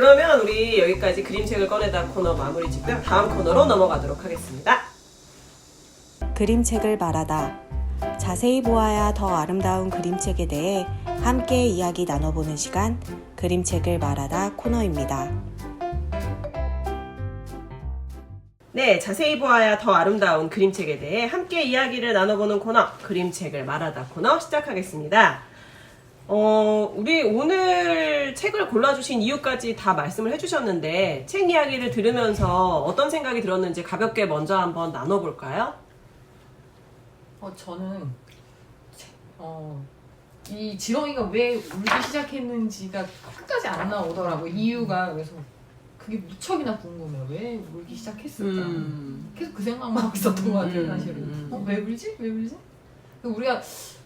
그러면 우리 여기까지 그림책을 꺼내다 코너 마무리 짓고요. 다음 코너로 넘어가도록 하겠습니다. 그림책을 말하다. 자세히 보아야 더 아름다운 그림책에 대해 함께 이야기 나눠보는 시간, 그림책을 말하다 코너입니다. 네, 자세히 보아야 더 아름다운 그림책에 대해 함께 이야기를 나눠보는 코너, 그림책을 말하다 코너 시작하겠습니다. 우리 오늘 책을 골라주신 이유까지 다 말씀을 해주셨는데, 책 이야기를 들으면서 어떤 생각이 들었는지 가볍게 먼저 한번 나눠볼까요? 저는 이 지렁이가 왜 울기 시작했는지가 끝까지 안 나오더라고. 이유가. 그래서 그게 무척이나 궁금해요. 왜 울기 시작했을까? 계속 그 생각만 하고 있었던 것 같아요, 사실은. 왜 울지? 왜 울지? 우리가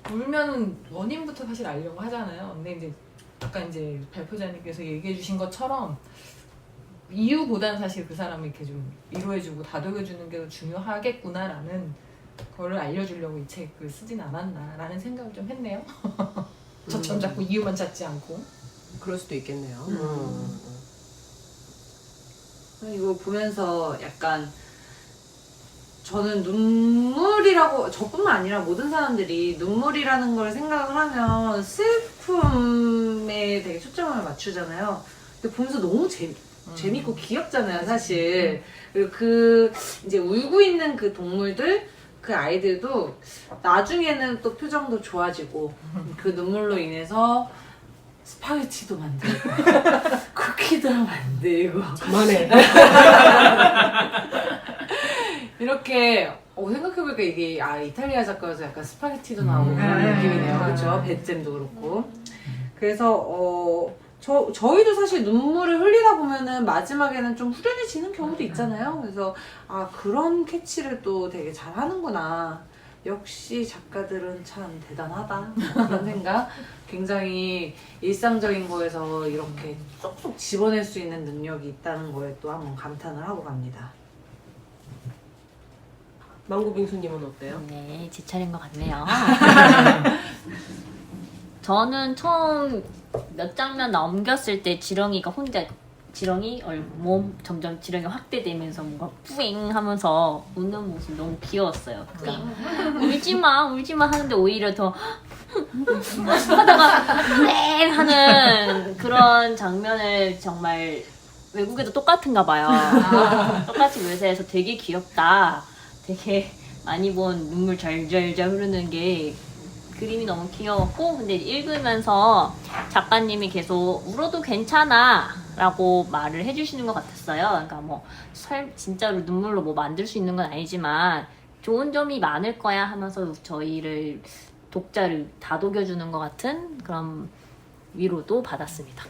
울면은 원인부터 사실 알려고 하잖아요. 근데 이제 아까 이제 발표자님께서 얘기해 주신 것처럼 이유보다는 사실 그 사람을 이렇게 좀 위로해주고 다독여주는 게 더 중요하겠구나라는 그거를 알려주려고 이 책을 쓰진 않았나라는 생각을 좀 했네요. 저처럼 자꾸 이유만 찾지 않고. 그럴 수도 있겠네요. 이거 보면서 약간 저는 눈물이라고, 저뿐만 아니라 모든 사람들이 눈물이라는 걸 생각을 하면 슬픔에 되게 초점을 맞추잖아요. 근데 보면서 너무 재밌고 귀엽잖아요, 사실. 그리고 그 이제 울고 있는 그 동물들, 그 아이들도 나중에는 또 표정도 좋아지고 그 눈물로 인해서 스파게티도 만들고 쿠키도 만들고 그만해. 이렇게 생각해보니까 이게 이탈리아 작가여서 약간 스파게티도 나오고 그런 느낌이네요. 그렇죠? 뱃잼도 그렇고. 그래서 저희도 사실 눈물을 흘리다 보면은 마지막에는 좀 후련해지는 경우도 있잖아요. 그래서 그런 캐치를 또 되게 잘하는구나. 역시 작가들은 참 대단하다. 그런 생각. 굉장히 일상적인 거에서 이렇게 쏙쏙 집어낼 수 있는 능력이 있다는 거에 또 한번 감탄을 하고 갑니다. 망고빙수님은 어때요? 네, 제 차례인 것 같네요. 저는 처음 몇 장면 넘겼을 때 지렁이가 혼자 몸 점점 지렁이가 확대되면서 뭔가 뿌잉 하면서 웃는 모습이 너무 귀여웠어요. 그러니까 울지마 하는데 오히려 더 하다가 땡 하는 그런 장면을 정말 외국에도 똑같은가 봐요. 똑같이 묘사해서 되게 귀엽다. 되게 많이 본 눈물 잘잘잘 흐르는 게 그림이 너무 귀여웠고, 근데 읽으면서 작가님이 계속 울어도 괜찮아 라고 말을 해주시는 것 같았어요. 그러니까 뭐 진짜로 눈물로 뭐 만들 수 있는 건 아니지만 좋은 점이 많을 거야 하면서 저희를 독자를 다독여주는 것 같은 그런 위로도 받았습니다.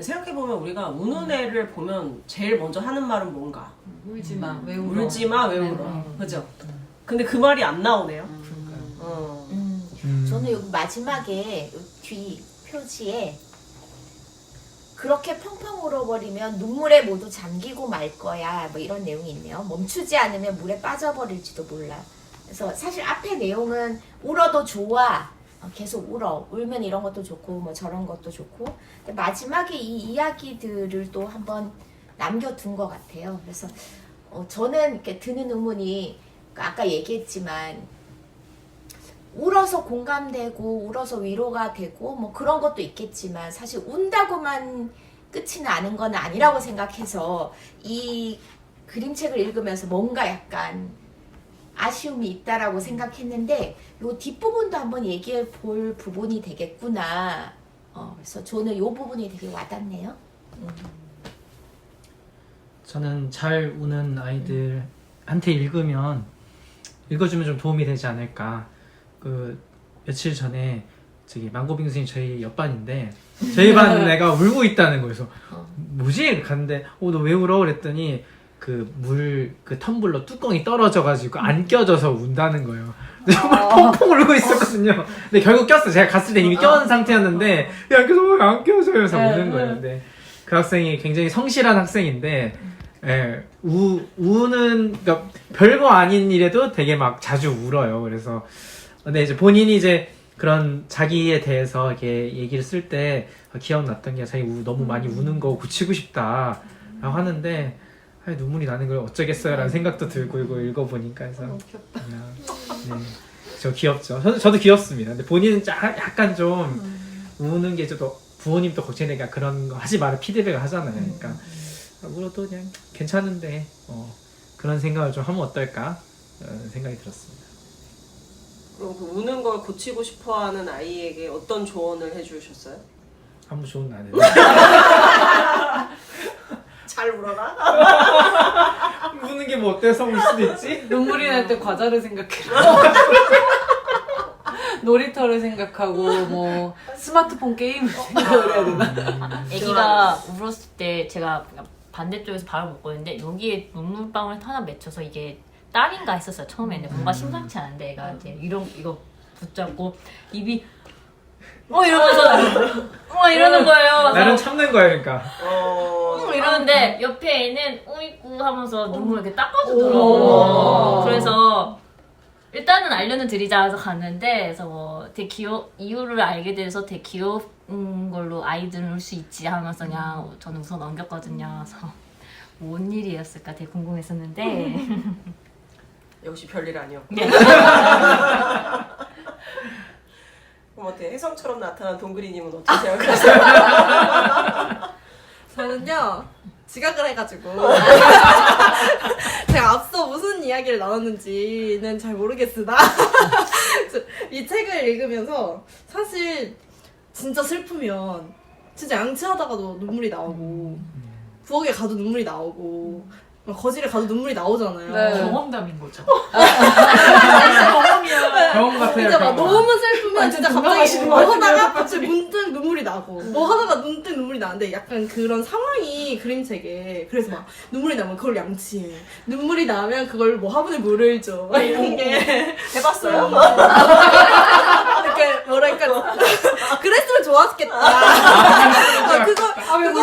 생각해보면 우리가 우는 애를 보면 제일 먼저 하는 말은 뭔가? 울지마, 왜 울어? 울지마, 왜 울어? 그죠? 근데 그 말이 안 나오네요. 저는 여기 마지막에 뒤 표지에 그렇게 펑펑 울어버리면 눈물에 모두 잠기고 말 거야, 뭐 이런 내용이 있네요. 멈추지 않으면 물에 빠져버릴지도 몰라. 그래서 사실 앞에 내용은 울어도 좋아, 계속 울어, 울면 이런 것도 좋고 뭐 저런 것도 좋고, 근데 마지막에 이 이야기들을 또 한번 남겨둔 것 같아요. 그래서 저는 이렇게 드는 의문이, 아까 얘기했지만 울어서 공감되고 울어서 위로가 되고 뭐 그런 것도 있겠지만 사실 운다고만 끝이 나는 건 아니라고 생각해서 이 그림책을 읽으면서 뭔가 약간 아쉬움이 있다라고 생각했는데, 요 뒷부분도 한번 얘기해 볼 부분이 되겠구나. 그래서 저는 요 부분이 되게 와닿네요. 저는 잘 우는 아이들한테 읽어주면 좀 도움이 되지 않을까. 며칠 전에 망고빙수님 저희 옆반인데 저희 반 애가 울고 있다는 거예요. 그래서 뭐지? 갔는데 너 왜 울어? 그랬더니 그 텀블러 뚜껑이 떨어져가지고 안 껴져서 운다는 거예요. 정말 펑펑 울고 있었거든요. 근데 결국 꼈어. 제가 갔을 때 이미 껴온 상태였는데 야, 계속 안 껴져요. 그래서 우는 거예요. 근데 그 학생이 굉장히 성실한 학생인데 그러니까 별거 아닌 일에도 되게 막 자주 울어요. 그래서 근데 이제 본인이 이제 그런 자기에 대해서 이렇게 얘기를 쓸 때 기억났던 게 자기 너무 많이 우는 거 고치고 싶다 라고 하는데 눈물이 나는 걸 어쩌겠어요 라는 생각도 들고 이거 읽어보니까 해서 그냥, 네, 저 귀엽죠. 저도 귀엽습니다. 근데 본인은 약간 좀 우는 게 좀 부모님도 걱정되니까 그런 거 하지 마라 피드백을 하잖아요. 그러니까 울어도 그냥 괜찮은데 그런 생각을 좀 하면 어떨까 생각이 들었습니다. 그럼 그 우는 걸 고치고 싶어하는 아이에게 어떤 조언을 해주셨어요? 아무 좋은 안 해요. 잘 울어라. 우는 게 뭐 어때서 울 수도 있지? 눈물이 날 때 과자를 생각해. 놀이터를 생각하고 뭐 스마트폰 게임 생각을 해야 되나? 아기가 울었을 때 제가 반대쪽에서 바로 먹고 있는데 여기에 눈물방울 하나 맺혀서 이게 딸인가 했었어요 처음에는. 뭔가 심상치 않은데 애가 이제 이거 붙잡고 입이 이러면서 이러는 거예요. 나는 참는 거야 그러니까. 이러는데 옆에 애는 우이꾸 하면서 눈물 이렇게 닦아주더라고. 그래서 일단은 알려는 드리자 해서 갔는데 그래서 뭐 되게 이유를 알게 돼서 되게 귀여운 걸로 아이들은 울 수 있지 하면서 그냥 저는 웃어 넘겼거든요. 그래서 뭔 일이었을까 되게 궁금했었는데 역시 별일 아니었고. 네. 그럼 어때? 혜성처럼 나타난 동그리님은 어떻게 생각하세요? 저는요 지각을 해가지고 제가 앞서 무슨 이야기를 나눴는지는 잘 모르겠으나 이 책을 읽으면서 사실 진짜 슬프면 진짜 양치하다가도 눈물이 나오고 부엌에 가도 눈물이 나오고 거실에 가도 눈물이 나오잖아요. 경험담인 거죠. 경험 같아요. 진짜 막 경험. 너무 슬프면 진짜 갑자기 뭐 하다가 갑자기 문득 눈물이 나고 뭐 하다가 문득 눈물이 나는데 약간 그런 상황이 그림책에 그래서 막 눈물이 나면 그걸 양치해 눈물이 나면 그걸 뭐 화분에 물을 줘 막 이런 게 해봤어요? 이렇게 뭐랄까 그랬으면 좋았겠다. 그거를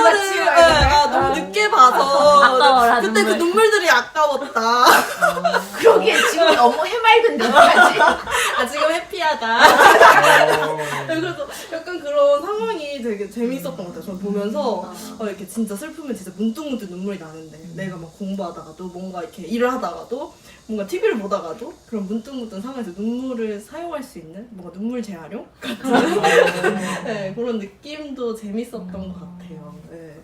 너무 늦게 봐서 아까워라, 그때 눈물. 그 눈물들이 아까웠다. 그러기에 지금 너무 해맑은 눈까지. 지금 해피하다. 그래서 약간 그런 상황이 되게 재밌었던 것 같아요. 저는 보면서 이렇게 진짜 슬프면 진짜 문득문득 눈물이 나는데 내가 막 공부하다가도 뭔가 이렇게 일을 하다가도 뭔가 TV를 보다가도 그런 문득문득 상황에서 눈물을 사용할 수 있는 뭔가 눈물 재활용 같은 네, 그런 느낌도 재밌었던 것 같아요. 네.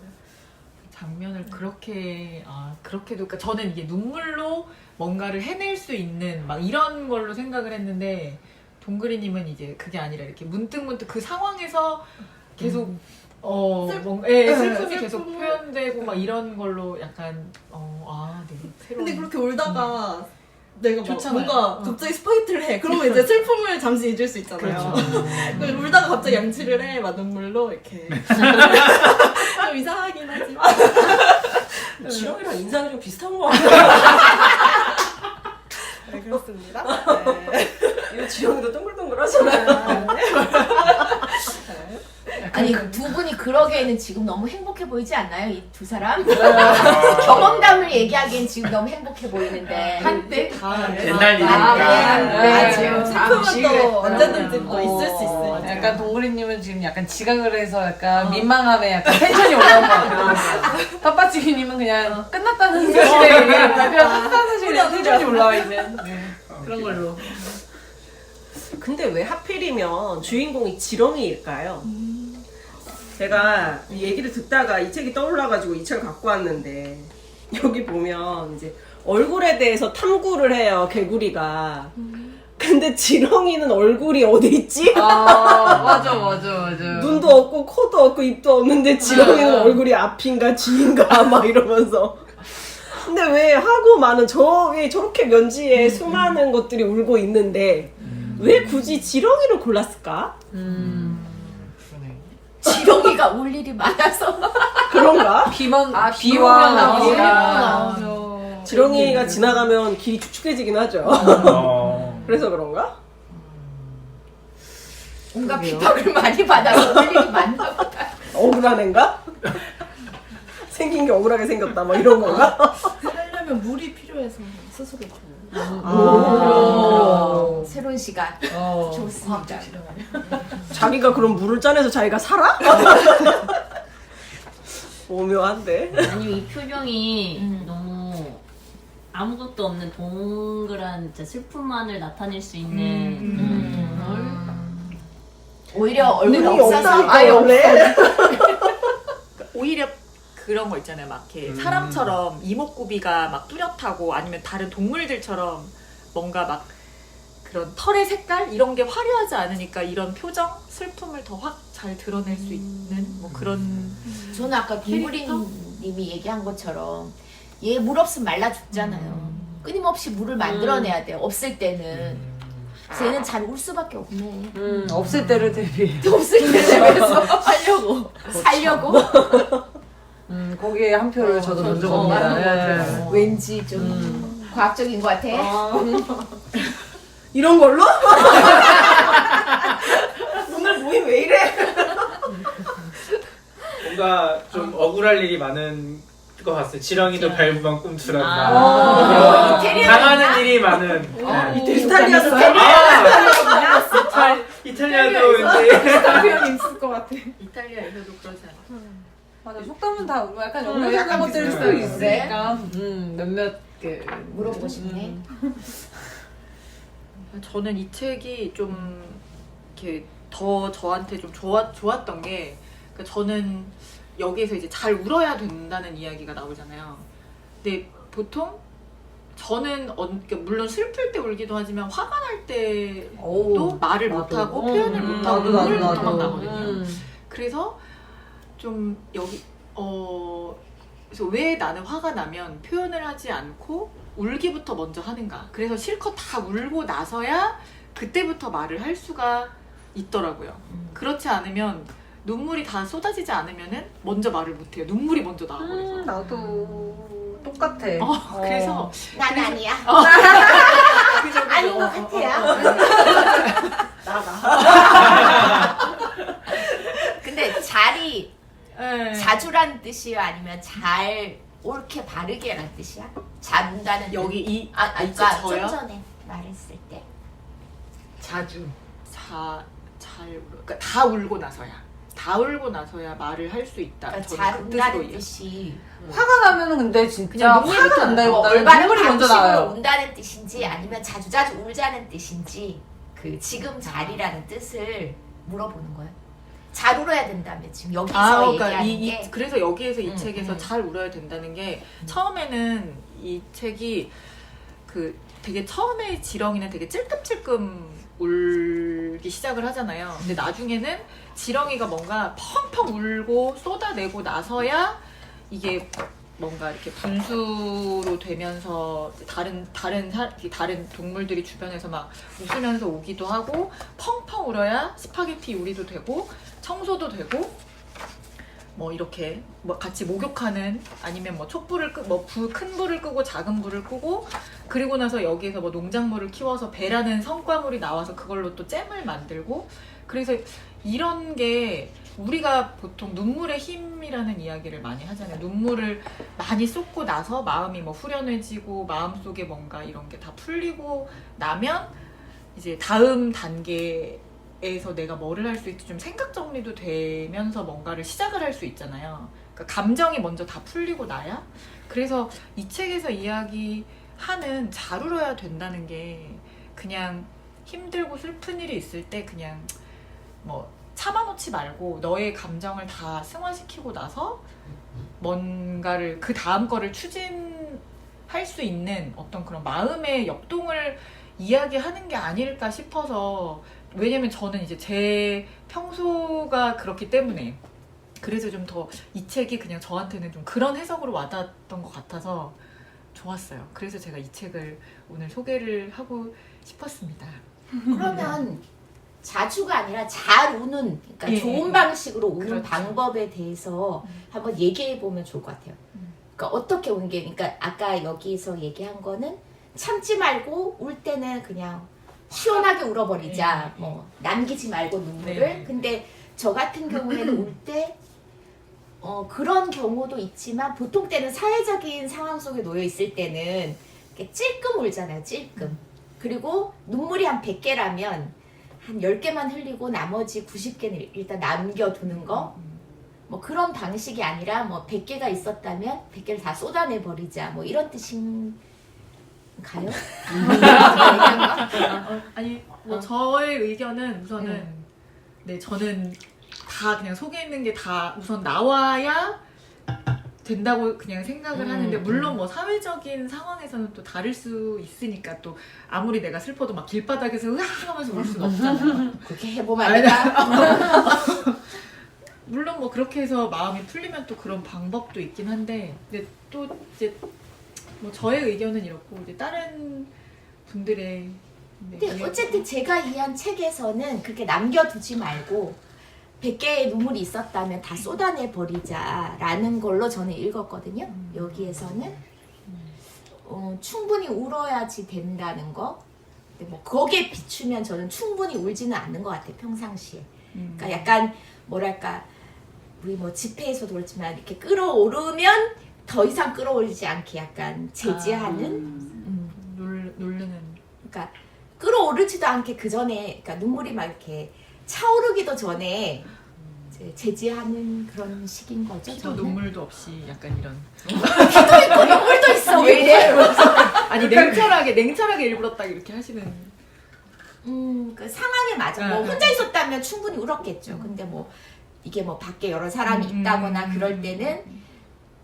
장면을 그렇게도 그러니까 저는 이게 눈물로 뭔가를 해낼 수 있는 막 이런 걸로 생각을 했는데 동그리님은 이제 그게 아니라 이렇게 문득문득 그 상황에서 계속 슬픔이 계속 표현되고 막 이런 걸로 약간 네, 새로운. 근데 그렇게 울다가 내가 막 좋잖아요. 뭔가 갑자기 스파게티를 해. 그러면 이제 슬픔을 잠시 잊을 수 있잖아요. 그래서 울다가 갑자기 양치를 해. 막 눈물로 이렇게. 좀 이상하긴 하지만. 지렁이랑 인상이 좀 비슷한 것 같아요. 네, 그렇습니다. 네. 이거 지렁이도 동글동글하잖아요. 아니 두 분이 그러기에는 지금 너무 행복해 보이지 않나요? 이 두 사람? 경험담을 얘기하기엔 지금 너무 행복해 보이는데 한때 옛날 맞아요. 슬픔은 또 언제든지 또 있을 수 있어요. 약간 동그리님은 지금 약간 지각을 해서 약간 민망함에 약간 텐션이 올라온 것 같아요. 텃밭지기님은 그냥 끝났다는 사실에 그냥 끝났다는 사실에 텐션이 올라와 있는 그런 걸로. 근데 왜 하필이면 주인공이 지렁이일까요? 제가 이 얘기를 듣다가 이 책이 떠올라가지고 이 책을 갖고 왔는데 여기 보면 이제 얼굴에 대해서 탐구를 해요, 개구리가. 근데 지렁이는 얼굴이 어디 있지? 맞아. 눈도 없고 코도 없고 입도 없는데 지렁이는 얼굴이 앞인가 뒤인가 막 이러면서. 근데 왜 하고 많은 저렇게 면지에 수많은 것들이 울고 있는데 왜 굳이 지렁이를 골랐을까? 지렁이가 올 일이 많아서. 그런가? 비와 오면 나오니까. 지렁이가 지나가면 길이 축축해지긴 하죠. 그래서 그런가? 뭔가 비박을 많이 받아서 올 일이 많나 보다. 억울한 애인가? 생긴 게 억울하게 생겼다 뭐 이런 건가? 살려면 물이 필요해서 스스로 주고. 새로운 시간 좋습니다. 자기가 그럼 물을 짜내서 자기가 살아? 오묘한데. 아니면 이 표정이 너무 아무것도 없는 동그란 진짜 슬픔만을 나타낼 수 있는 오히려 얼굴 눈이 없어서 없다니까 원래. 오히려 그런 거 있잖아요. 막 이렇게 사람처럼 이목구비가 막 뚜렷하고 아니면 다른 동물들처럼 뭔가 막 그런 털의 색깔 이런 게 화려하지 않으니까 이런 표정, 슬픔을 더 확 잘 드러낼 수 있는 뭐 그런. 저는 아까 김우리님이 얘기한 것처럼 얘 물 없으면 말라 죽잖아요. 끊임없이 물을 만들어내야 돼요. 없을 때는. 그래서 얘는 잘 울 수밖에 없네. 없을 때를 대비해. 없을 때 대비해서 하려고 살려고. 거기에 한 표를 저도 던져봅니다. 예. 왠지 좀 과학적인 것 같아. 이런 걸로? 오늘 모임 왜 이래? 뭔가 좀 억울할 일이 많은 것 같아요. 지렁이도 밟으면 꿈틀한다. 당하는 일이 많은. 이탈리아도 이탈리아도 왠지. 스타피언 있을 것 같아. 이탈리아에서도 그러지 않아. 맞아, 속담은 다 약간 약간 연결되는 것들일 수도 비슷해요. 있으니까 몇몇 물어보고 싶네. 저는 이 책이 좀 이렇게 더 저한테 좀 좋았던 게, 그러니까 저는 여기에서 이제 잘 울어야 된다는 이야기가 나오잖아요. 근데 보통 저는 그러니까 물론 슬플 때 울기도 하지만 화가 날 때도 말을 못하고 표현을 못하고 눈물부터 막 나거든요. 그래서 좀 여기 그래서 왜 나는 화가 나면 표현을 하지 않고 울기부터 먼저 하는가. 그래서 실컷 다 울고 나서야 그때부터 말을 할 수가 있더라고요. 그렇지 않으면 눈물이 다 쏟아지지 않으면은 먼저 말을 못해요. 눈물이 먼저 나와버려서. 나도 똑같아. 그래서 난 아니야. 아닌 것 같아요. 근데 잘이 네. 자주란 뜻이요? 아니면 잘 옳게 바르게란 뜻이야? 잘 운다는 여기 이 아까 좀 저요? 전에 말했을 때 자주 그러니까 다 울고 나서야 말을 할 수 있다. 그러니까 저는 잘 그 운다는 뜻으로 뜻이 화가 나면은 근데 진짜 그냥 화가 눈물부터 난다기보다는 올바른 눈물이 먼저 방식으로 나와요. 운다는 뜻인지 아니면 자주 울자는 뜻인지 그 지금 잘이라는 뜻을 물어보는 거예요. 잘 울어야 된다며 지금 여기서 그러니까 얘기하는 게 그래서 여기에서 이 음, 책에서 잘 울어야 된다는 게 처음에는 이 책이 그 되게 처음에 지렁이는 되게 찔끔찔끔 울기 시작을 하잖아요. 근데 나중에는 지렁이가 뭔가 펑펑 울고 쏟아내고 나서야 이게 뭔가 이렇게 분수로 되면서 다른 동물들이 주변에서 막 웃으면서 오기도 하고 펑펑 울어야 스파게티 요리도 되고 청소도 되고 뭐 이렇게 뭐 같이 목욕하는 아니면 뭐 촛불을 큰 불을 끄고 작은 불을 끄고 그리고 나서 여기에서 뭐 농작물을 키워서 배라는 성과물이 나와서 그걸로 또 잼을 만들고 그래서 이런 게 우리가 보통 눈물의 힘이라는 이야기를 많이 하잖아요. 눈물을 많이 쏟고 나서 마음이 뭐 후련해지고 마음속에 뭔가 이런 게 다 풀리고 나면 이제 다음 단계에서 내가 뭐를 할 수 있지 좀 생각 정리도 되면서 뭔가를 시작을 할 수 있잖아요. 그러니까 감정이 먼저 다 풀리고 나야. 그래서 이 책에서 이야기하는 잘 울어야 된다는 게 그냥 힘들고 슬픈 일이 있을 때 그냥 뭐 참아놓지 말고 너의 감정을 다 승화시키고 나서 뭔가를 그 다음 거를 추진할 수 있는 어떤 그런 마음의 역동을 이야기하는 게 아닐까 싶어서 왜냐면 저는 이제 제 평소가 그렇기 때문에 그래서 좀 더 이 책이 그냥 저한테는 좀 그런 해석으로 와닿았던 것 같아서 좋았어요. 그래서 제가 이 책을 오늘 소개를 하고 싶었습니다. 그러면 자주가 아니라 잘 우는 그러니까 예, 좋은 예. 방식으로 우는 그렇죠. 방법에 대해서 한번 얘기해 보면 좋을 것 같아요. 그러니까 어떻게 우는 게 그러니까 아까 여기서 얘기한 거는 참지 말고 울 때는 그냥 시원하게 울어버리자. 뭐 남기지 말고 눈물을. 네. 근데 저 같은 경우에는 울 때 그런 경우도 있지만 보통 때는 사회적인 상황 속에 놓여 있을 때는 이렇게 찔끔 울잖아요. 찔끔. 그리고 눈물이 한 100개라면 한 10개만 흘리고 나머지 90개는 일단 남겨두는 거. 뭐 그런 방식이 아니라 뭐 100개가 있었다면 100개를 다 쏟아내 버리자. 뭐 이런 뜻인가요? 아니 뭐 저의 의견은 우선은 네 저는 다 그냥 속에 있는 게 다 우선 나와야 된다고 그냥 생각을 하는데 물론 뭐 사회적인 상황에서는 또 다를 수 있으니까 또 아무리 내가 슬퍼도 막 길바닥에서 으악 하면서 울 수는 없잖아요. 그렇게 해보면 안 될까? 물론 뭐 그렇게 해서 마음이 풀리면 또 그런 방법도 있긴 한데 근데 또 이제 뭐 저의 의견은 이렇고 이제 다른 분들의 근데 어쨌든 제가 이해한 책에서는 그렇게 남겨두지 말고 100개의 눈물이 있었다면 다 쏟아내 버리자라는 걸로 저는 읽었거든요. 여기에서는 충분히 울어야지 된다는 거. 근데 뭐 거기에 비추면 저는 충분히 울지는 않는 것 같아요. 평상시에. 그러니까 약간 뭐랄까 우리 뭐 집회에서도 그렇지만 이렇게 끌어오르면 더 이상 끌어올리지 않게 약간 제지하는 누르는 그러니까 끌어오르지도 않게 그 전에 그러니까 눈물이 막 이렇게 차오르기도 전에 이제 제지하는 그런 식인 거죠. 피도 눈물도 없이 약간 이런 피도 있고 눈물도 있어. 왜 이래? 아니 냉철하게 일부러 딱 이렇게 하시는 그 상황에 맞아. 뭐 혼자 있었다면 충분히 울었겠죠. 근데 뭐 이게 뭐 밖에 여러 사람이 있다거나 그럴 때는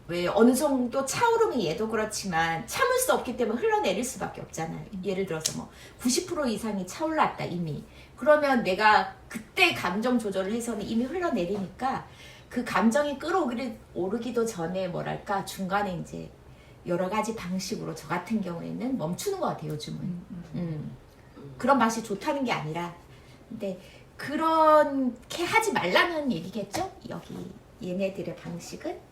왜 어느 정도 차오르면 얘도 그렇지만 참을 수 없기 때문에 흘러내릴 수밖에 없잖아요. 예를 들어서 뭐 90% 이상이 차올랐다 이미. 그러면 내가 그때 감정 조절을 해서는 이미 흘러내리니까 그 감정이 끌어오르기도 전에 뭐랄까 중간에 이제 여러 가지 방식으로 저 같은 경우에는 멈추는 것 같아요. 요즘은. 그런 방식이 좋다는 게 아니라 근데 그렇게 하지 말라는 얘기겠죠? 여기 얘네들의 방식은?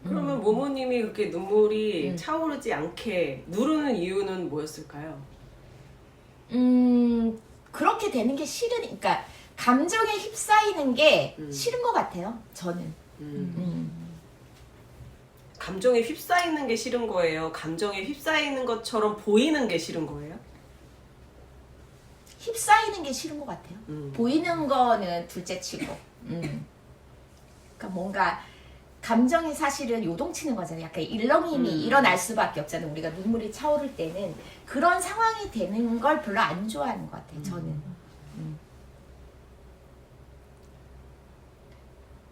그러면 모모님이 그렇게 눈물이 차오르지 않게 누르는 이유는 뭐였을까요? 그렇게 되는 게 그러니까 감정에 휩싸이는 게 싫은 것 같아요. 저는. 감정에 휩싸이는 게 싫은 거예요? 감정에 휩싸이는 것처럼 보이는 게 싫은 거예요? 휩싸이는 게 싫은 것 같아요. 보이는 거는 둘째치고. 그러니까 뭔가 감정이 사실은 요동치는 거잖아요. 약간 일렁임이 일어날 수밖에 없잖아요. 우리가 눈물이 차오를 때는 그런 상황이 되는 걸 별로 안 좋아하는 것 같아요. 저는.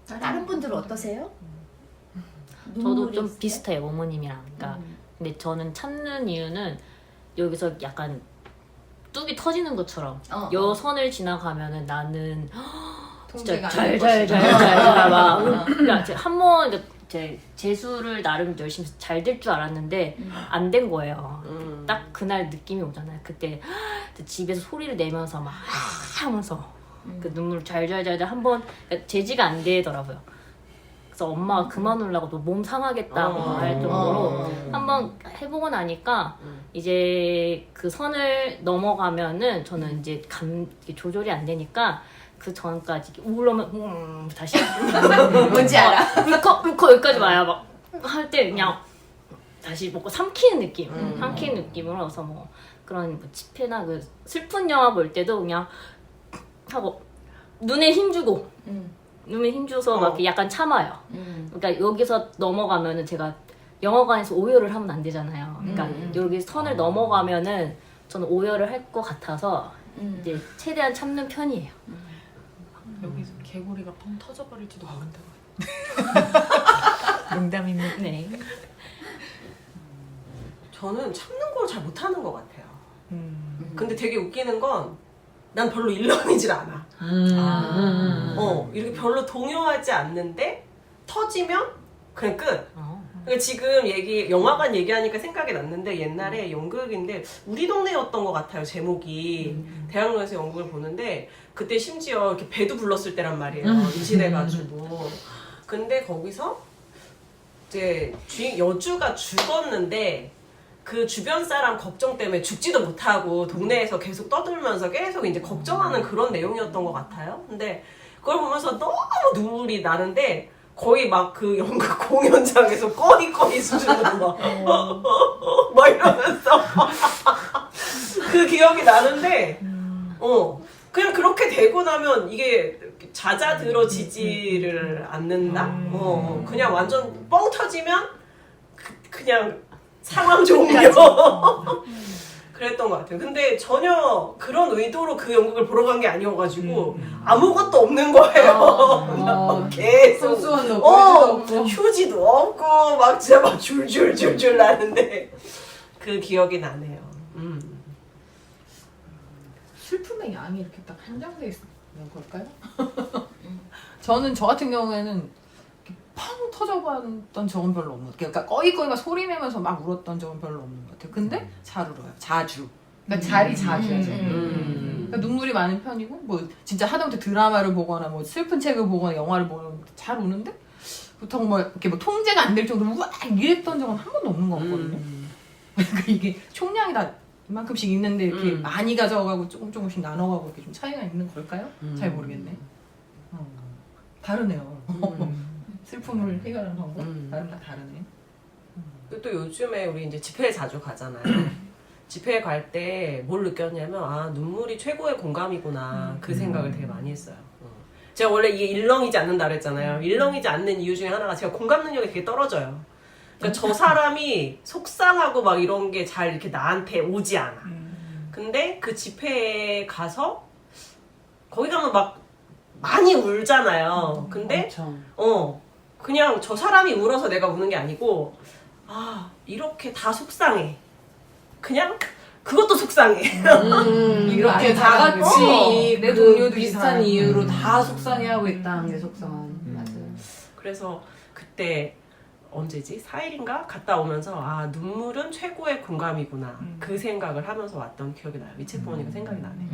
다른 분들은 어떠세요? 저도 좀 비슷해요, 어머님이랑. 그러니까 근데 저는 참는 이유는 여기서 약간 뚝이 터지는 것처럼 요 선을 지나가면은 나는 진짜 잘잘잘잘 막 한번 제 재수를 나름 열심히 잘 될 줄 알았는데 안 된 거예요. 딱 그날 느낌이 오잖아요. 그때 집에서 소리를 내면서 막 하면서 그 눈물 잘잘잘 한번 제지가 안 되더라고요. 그래서 엄마가 그만 울라고 너 몸 상하겠다고 할 정도로 한번 해보고 나니까 이제 그 선을 넘어가면은 저는 이제 조절이 안 되니까 그 전까지 울려면 다시 뭔지 알아? 울컥 여기까지 와야 막 할 때 그냥 다시 먹고 삼키는 느낌 삼키는 느낌으로 해서 뭐 그런 뭐 집회나 그 슬픈 영화 볼 때도 그냥 하고 눈에 힘주고 눈에 힘줘서 막 이렇게 약간 참아요. 그러니까 여기서 넘어가면은 제가 영화관에서 오열을 하면 안 되잖아요. 그러니까 여기 선을 넘어가면은 저는 오열을 할 것 같아서 이제 최대한 참는 편이에요. 여기서 개구리가 펑 터져버릴지도 모른다고. 농담입니다. 네. 저는 참는 걸 잘 못하는 것 같아요. 근데 되게 웃기는 건 난 별로 일렁이질 않아. 이렇게 별로 동요하지 않는데 터지면 그냥 끝. 그러니까 지금 영화관 얘기하니까 생각이 났는데 옛날에 연극인데 우리 동네였던 것 같아요. 제목이 대학로에서 연극을 보는데 그때 심지어 이렇게 배도 불렀을 때란 말이에요. 임신해가지고. 근데 거기서 이제 여주가 죽었는데 그 주변 사람 걱정 때문에 죽지도 못하고 동네에서 계속 떠들면서 계속 이제 걱정하는 그런 내용이었던 것 같아요. 근데 그걸 보면서 너무 눈물이 나는데 거의 막 그 연극 공연장에서 꺼니꺼니 수준으로 막 이러면서 그 기억이 나는데 그냥 그렇게 되고 나면 이게 잦아들어지지를 않는다? 그냥 완전 뻥 터지면 그냥 상황 종료. 그랬던 것 같아요. 근데 전혀 그런 의도로 그 연극을 보러 간 게 아니어가지고 아무것도 없는 거예요. 계속 소스원도 없고 휴지도 없고 막 진짜 막 줄줄줄줄 나는데 그 기억이 나네요. 슬픔의 양이 이렇게 딱 한정돼 있는 걸까요? 저는 저 같은 경우에는 이렇게 펑 터져봤던 적은 별로 없는 것 같아요. 그러니까 꺼이꺼이 막 소리 내면서 막 울었던 적은 별로 없는 것 같아요. 근데 잘 울어요. 자주. 그러니까 자주 하죠. 그러니까 눈물이 많은 편이고 뭐 진짜 하다못해 드라마를 보거나 뭐 슬픈 책을 보거나 영화를 보면 잘 우는데 그렇다고 뭐 이렇게 뭐 통제가 안 될 정도로 막 이랬던 적은 한 번도 없는 것 같거든요. 그러니까 이게 총량이 다 이만큼씩 있는데 이렇게 많이 가져가고 조금씩 나눠가고 이렇게 좀 차이가 있는 걸까요? 잘 모르겠네. 다르네요. 슬픔을 해결하는 방법 나름 다 다르네. 또 요즘에 우리 이제 집회에 자주 가잖아요. 집회에 갈 때 뭘 느꼈냐면 아 눈물이 최고의 공감이구나 그 생각을 되게 많이 했어요. 제가 원래 이게 일렁이지 않는다 그랬잖아요. 일렁이지 않는 이유 중에 하나가 제가 공감 능력이 되게 떨어져요. 그러니까 저 사람이 속상하고 막 이런 게 잘 이렇게 나한테 오지 않아. 근데 그 집회에 가서 거기 가면 막 많이 울잖아요. 근데 그냥 저 사람이 울어서 내가 우는 게 아니고 아 이렇게 다 속상해. 그냥 그것도 속상해. 이렇게 다 같이 내 그 동료도 비슷한 이상하고. 이유로 다 속상해하고 있다는 게 속상한. 맞아요. 그래서 그때 언제지? 4일인가? 갔다 오면서 아 눈물은 최고의 공감이구나 그 생각을 하면서 왔던 기억이 나요. 이 책 보니까 생각이 나네.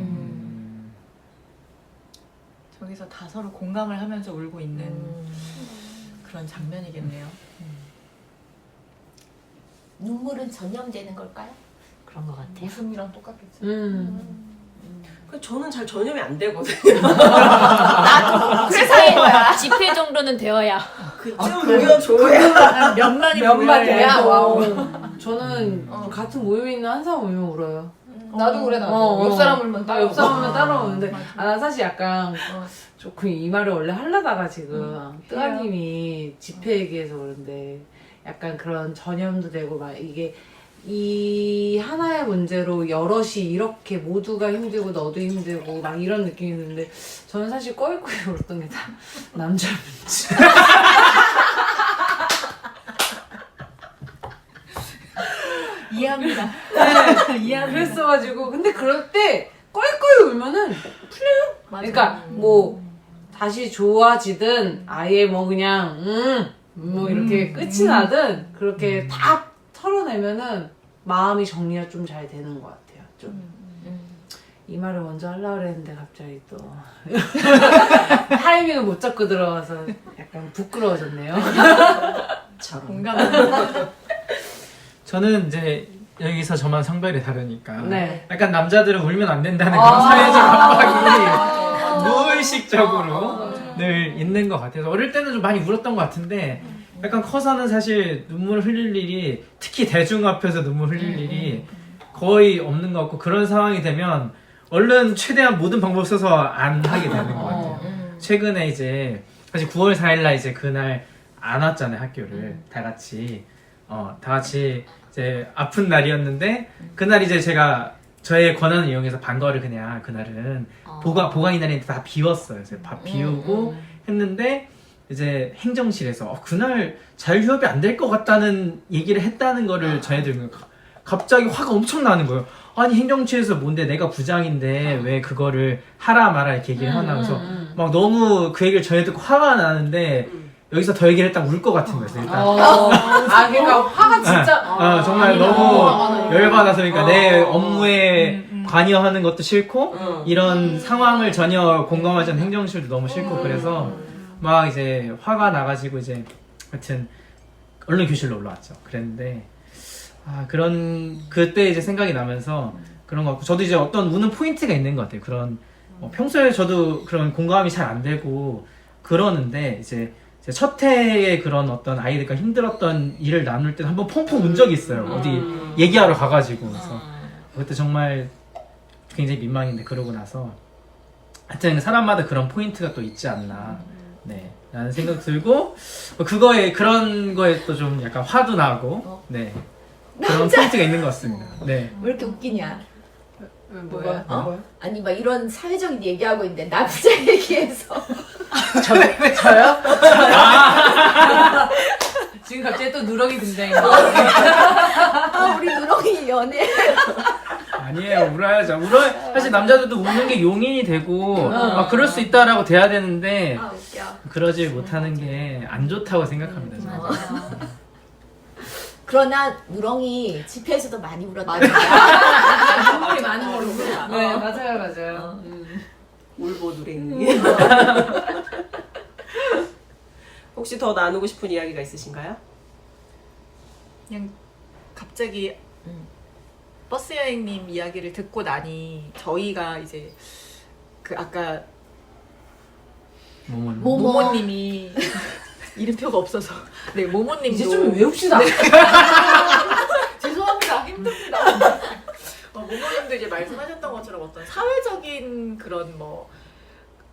저기서 다 서로 공감을 하면서 울고 있는 그런 장면이겠네요. 눈물은 전염되는 걸까요? 그런 것 같아요. 웃음이랑 똑같겠지. 그 저는 잘 전염이 안 되거든요. 나도 그래서 한 거야. 집회 정도는 되어야. 그쯤 오면 좋아요. 몇 마디야? 와우. 저는 같은 모임에 있는 한 사람 울면 울어요. 나도 그래 나도. 옆 사람 울면 따로. 옆 사람 울면 따라오는데 나 사실 약간 조금 이 말을 원래 하려다가 지금 뜨아님이 집회 얘기해서 그런데 약간 그런 전염도 되고 막 이게 이 하나의 문제로 여럿이 이렇게 모두가 힘들고 너도 힘들고 막 이런 느낌이 있는데 저는 사실 꺼이꺼이 울었던 게 다 남자 문제. 이해합니다. 그랬어가지고 근데 그럴 때 꺼이꺼이 울면은 풀려요. 그러니까 뭐 다시 좋아지든 아예 뭐 그냥 뭐 이렇게 끝이 나든 그렇게 다 털어내면은 마음이 정리가 좀 잘 되는 것 같아요. 좀. 이 말을 먼저 하려고 그랬는데 갑자기 또 타이밍을 못 잡고 들어와서 약간 부끄러워졌네요. 공감합니다. 저는 이제 여기서 저만 성별이 다르니까 네. 약간 남자들은 울면 안 된다는 그런 사회적 압박이 무의식적으로 늘 있는 것 같아서 어릴 때는 좀 많이 울었던 것 같은데 약간 커서는 사실 눈물 흘릴 일이 특히 대중 앞에서 눈물 흘릴 일이 거의 없는 것 같고 그런 상황이 되면 얼른 최대한 모든 방법을 써서 안 하게 되는 것 같아요. 최근에 이제 사실 9월 4일날 이제 그날 안 왔잖아요 학교를 다 같이 이제 아픈 날이었는데 그날 이제 제가 저의 권한을 이용해서 반거를 그냥 그날은 보강이 날인데 다 비웠어요. 그래서 다 비우고 했는데 이제 행정실에서 그날 자율휴업이 안 될 것 같다는 얘기를 했다는 거를 전해드리면 갑자기 화가 엄청 나는 거예요. 아니 행정실에서 뭔데 내가 부장인데 왜 그거를 하라 마라 이렇게 얘기를 하나 그래서 막 너무 그 얘기를 전해듣고 화가 나는데 여기서 더 얘기를 했다 울 것 같은 거였어요. 일단. 그러니까 화가 진짜 정말 너무 열받아서 그러니까 내 업무에 관여하는 것도 싫고 이런 상황을 전혀 공감하지 않는 행정실도 너무 싫고 그래서 막 이제 화가 나가지고 이제 하여튼 얼른 교실로 올라왔죠. 그랬는데 그런 그때 이제 생각이 나면서 그런 거 같고 저도 이제 어떤 우는 포인트가 있는 것 같아요. 그런 평소에 저도 그런 공감이 잘 안 되고 그러는데 이제 제 첫 해에 그런 어떤 아이들과 힘들었던 일을 나눌 때 한번 펑펑 운 적이 있어요. 어디 얘기하러 가가지고. 그래서 그때 정말 굉장히 민망했는데 그러고 나서 하여튼 사람마다 그런 포인트가 또 있지 않나. 네. 라는 생각 들고 그거에 그런 거에 또 좀 약간 화도 나고 네. 그런 포인트가 있는 것 같습니다. 네. 왜 이렇게 웃기냐? 뭐야? 어? 아니 막 이런 사회적인 얘기하고 있는데 남자 얘기해서 저요? 지금 갑자기 또 누렁이 등장했네. 아 우리 누렁이 연애 아니에요. 울어야죠. 사실 남자들도 우는 게 용인이 되고 막 그럴 수 있다라고 돼야 되는데 아 웃겨. 그러지 못하는 게 안 좋다고 생각합니다. 저는. 그러나 누렁이 집회에서도 많이 울었다. 눈물이 많이 흐르고. 네, 맞아요. 울보 누랭이. 혹시 더 나누고 싶은 이야기가 있으신가요? 그냥 갑자기 버스 여행님 이야기를 듣고 나니 저희가 이제 그 아까 모모님이 이름표가 없어서 네 모모님도 이제 좀 외웁시다. 죄송합니다. 힘듭니다. 모모님도 이제 말씀하셨던 것처럼 어떤 사회적인 그런 뭐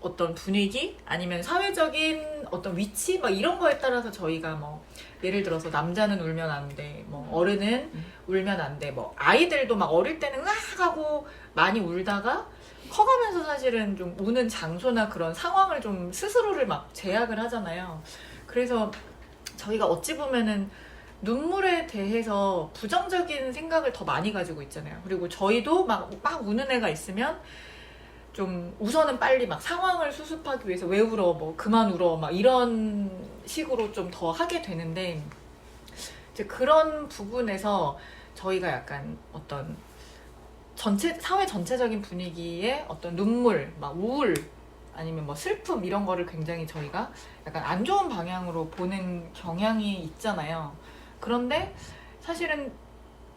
어떤 분위기 아니면 사회적인 어떤 위치 막 이런 거에 따라서 저희가 뭐 예를 들어서 남자는 울면 안 돼, 뭐 어른은 울면 안 돼, 뭐 아이들도 막 어릴 때는 으악 하고 많이 울다가 커가면서 사실은 좀 우는 장소나 그런 상황을 좀 스스로를 막 제약을 하잖아요. 그래서 저희가 어찌 보면은 눈물에 대해서 부정적인 생각을 더 많이 가지고 있잖아요. 그리고 저희도 막 우는 애가 있으면 좀 우선은 빨리 막 상황을 수습하기 위해서 왜 울어, 뭐 그만 울어, 막 이런 식으로 좀 더 하게 되는데 이제 그런 부분에서 저희가 약간 어떤 사회 전체적인 분위기에 어떤 눈물, 막 우울 아니면 뭐 슬픔 이런 거를 굉장히 저희가 약간 안 좋은 방향으로 보는 경향이 있잖아요. 그런데 사실은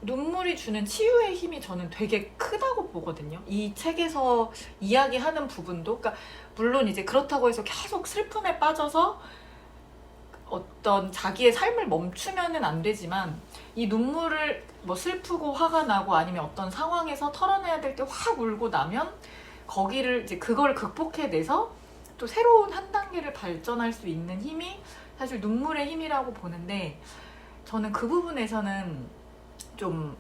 눈물이 주는 치유의 힘이 저는 되게 크다고 보거든요. 이 책에서 이야기하는 부분도, 그러니까 물론 이제 그렇다고 해서 계속 슬픔에 빠져서 어떤 자기의 삶을 멈추면은 안 되지만 이 눈물을 뭐 슬프고 화가 나고 아니면 어떤 상황에서 털어내야 될 때 확 울고 나면 거기를 이제 그걸 극복해내서 또 새로운 한 단계를 발전할 수 있는 힘이 사실 눈물의 힘이라고 보는데 저는 그 부분에서는 좀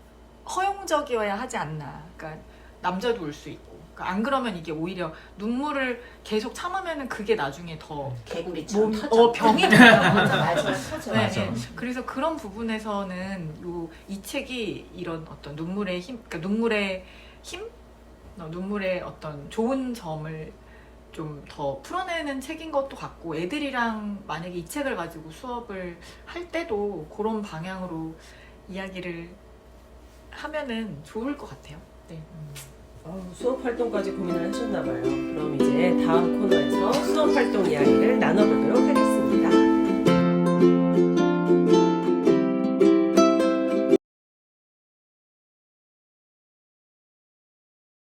허용적이어야 하지 않나. 그러니까 남자도 울 수 있고. 그러니까 안 그러면 이게 오히려 눈물을 계속 참으면은 그게 나중에 더 개구리처럼 병이 돼요. 맞아 터져. 네, 맞아. 네. 그래서 그런 부분에서는 이 책이 이런 어떤 눈물의 힘, 그러니까 눈물의 힘, 눈물의 어떤 좋은 점을 좀 더 풀어내는 책인 것도 같고 애들이랑 만약에 이 책을 가지고 수업을 할 때도 그런 방향으로 이야기를 하면은 좋을 것 같아요. 네. 수업 활동까지 고민을 하셨나봐요. 그럼 이제 다음 코너에서 수업 활동 이야기를 나눠보도록 하겠습니다.